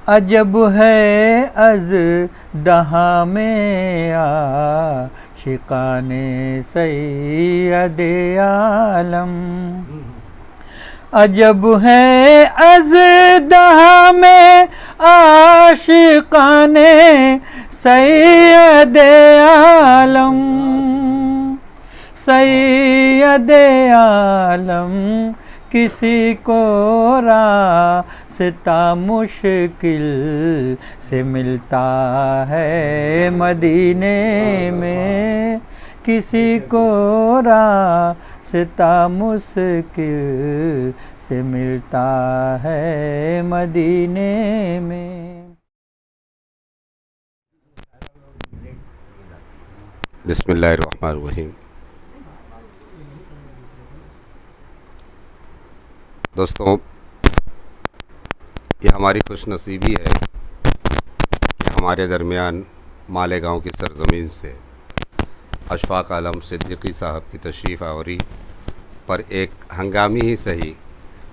अजब है अज़दहा में आशिकाने सैयदे आलम। अजब है अज़दहा में आशिकाने सैयदे आलम। सैयदे आलम किसी को रास्ता मुश्किल से मिलता है मदीने में। किसी को रास्ता मुश्किल से मिलता है मदीने में। बिस्मिल्लाहिर्रहमानिर्रहीम। दोस्तों, ये हमारी खुशनसीबी है कि हमारे दरमियान मालेगांव की सरज़मीन से अशफाक आलम सिद्दीकी साहब की तशरीफ़ आवरी पर एक हंगामी ही सही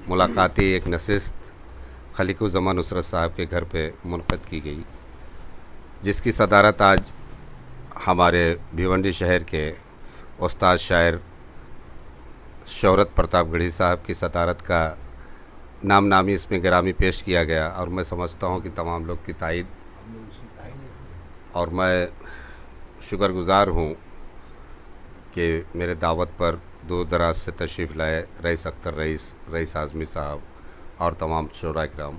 मुलाकाती एक नशिस्त खलीकुज़्ज़मान नुसरत साहब के घर पे मुनक़द की गई, जिसकी सदारत आज हमारे भिवंडी शहर के उस्ताद शायर शौहरत प्रतापगढ़ी साहब की सदारत का नाम नामी इसमें गिरामी पेश किया गया। और मैं समझता हूँ कि तमाम लोग की तायद और मैं शुक्रगुज़ार हूँ कि मेरे दावत पर दूर दराज से तशरीफ़ लाए रईस अख्तर रईस आज़मी साहब और तमाम शोरा किराम।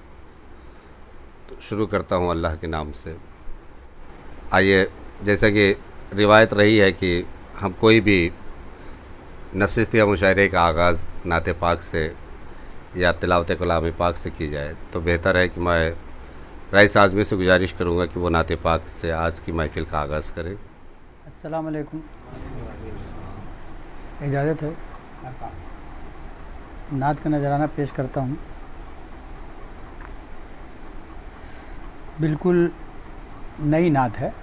तो शुरू करता हूँ अल्लाह के नाम से। आइए, जैसा कि रिवायत रही है कि हम कोई भी नशिस्त या मुशायरे का आगाज़ नात पाक से या तिलावत कलाम पाक से की जाए, तो बेहतर है कि मैं रईस आज़मी से गुजारिश करूँगा कि वो नात पाक से आज की महफ़िल का आगाज़ करें। अस्सलाम वालेकुम। इजाज़त है, नात का नजराना पेश करता हूँ। बिल्कुल नई नात है।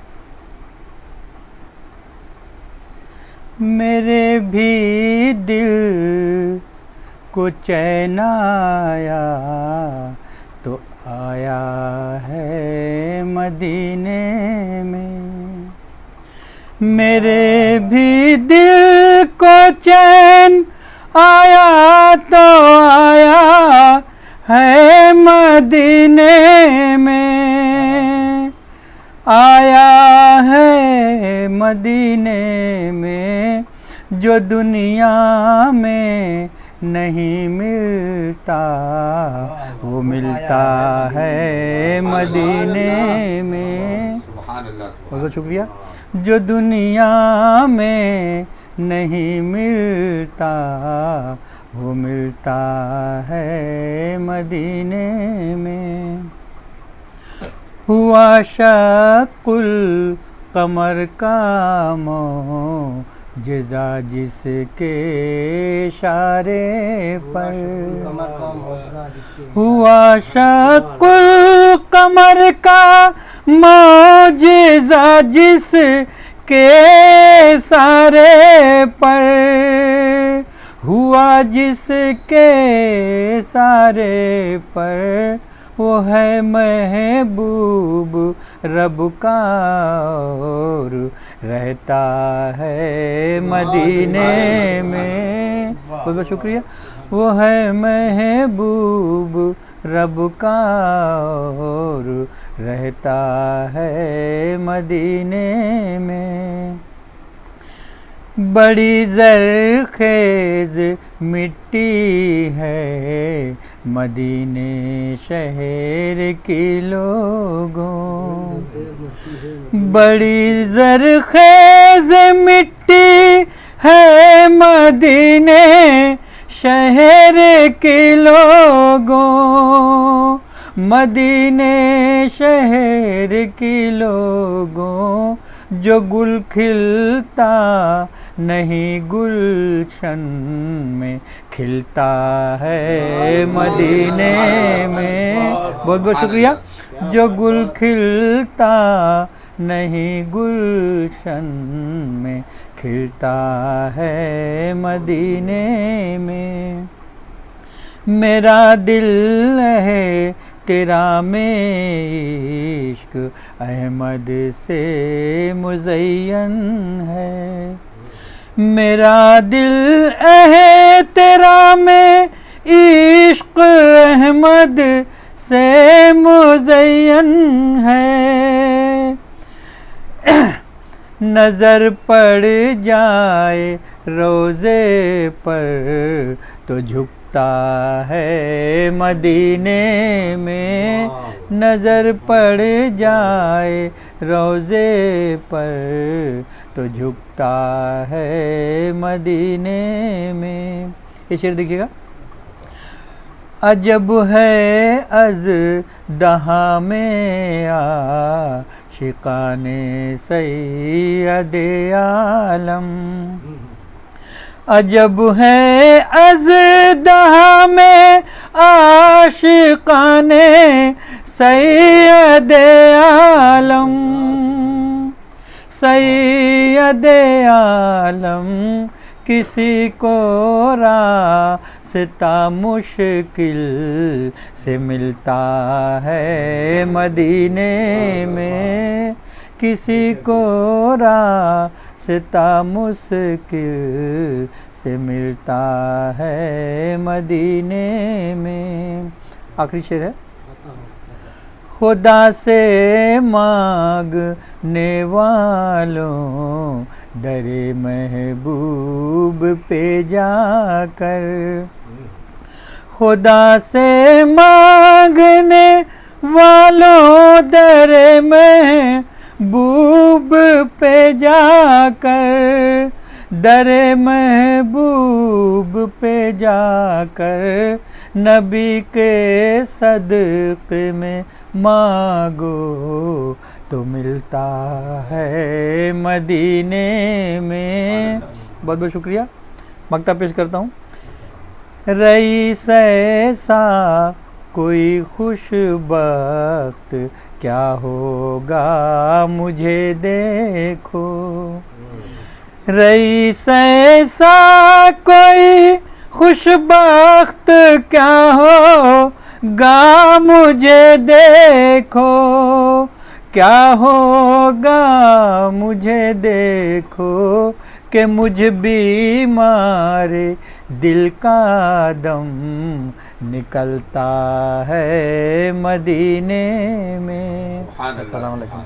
मेरे भी दिल को चैन आया तो आया है मदीने में। मेरे भी दिल को चैन आया तो आया है मदीने में। आया है मदीने में जो दुनिया में नहीं मिलता, वो मिलता है मदीने में। बहुत शुक्रिया। जो दुनिया में नहीं मिलता, वो मिलता है मदीने में। हुआ शक्कुल कमर का मौजज़ा जिसके इशारे पर। हुआ शक्कुल कमर का मौजज़ा जिसके इशारे पर। हुआ जिसके इशारे पर वो है महबूब रब का और रहता है मदीने में। बहुत बहुत शुक्रिया। वो है महबूब रब का और रहता है मदीने में। बड़ी ज़रख़ेज़ मिट्टी है मदीने शहर की लोगों। बड़ी ज़रख़ेज़ मिट्टी है मदीने शहर के लोगों। मदीने शहर के लोगों जो गुल खिलता नहीं गुलशन में खिलता है मदीने में। बहुत बहुत शुक्रिया। जो गुल खिलता नहीं गुलशन में खिलता है मदीने में। मेरा दिल है तेरा में इश्क अहमद से मुज़य्यन है। मेरा दिल है तेरा में इश्क अहमद से मुज़य्यन है। नज़र पड़ जाए रोज़े पर तो झुकता है मदीने में। नज़र पड़ जाए रोज़े पर तो झुकता है मदीने में। ये शेर देखिएगा। अजब है अज़ दहा में आशिकाने सैयदे आलम। अजब है अज़ दहा में आशिकाने सैयदे आलम। सैयदे आलम किसी को रास्ता मुश्किल से मिलता है मदीने में। किसी को रास्ता मुश्किल से मिलता है मदीने में। आखिरी शेर है। खुदा से मांगने वालों दरे महबूब पे जाकर। खुदा से मांगने वालों दरे महबूब पे जाकर। दरे महबूब पे जाकर नबी के सदक़े में मांगो तो मिलता है मदीने में। बहुत बहुत शुक्रिया। मक्ता पेश करता हूँ। रईस ऐसा कोई खुशबख्त क्या होगा मुझे देखो। रईस ऐसा कोई खुशबख्त क्या होगा मुझे देखो। क्या होगा मुझे देखो कि मुझ बीमारे दिल का दम निकलता है मदीने में। अस्सलाम वालेकुम।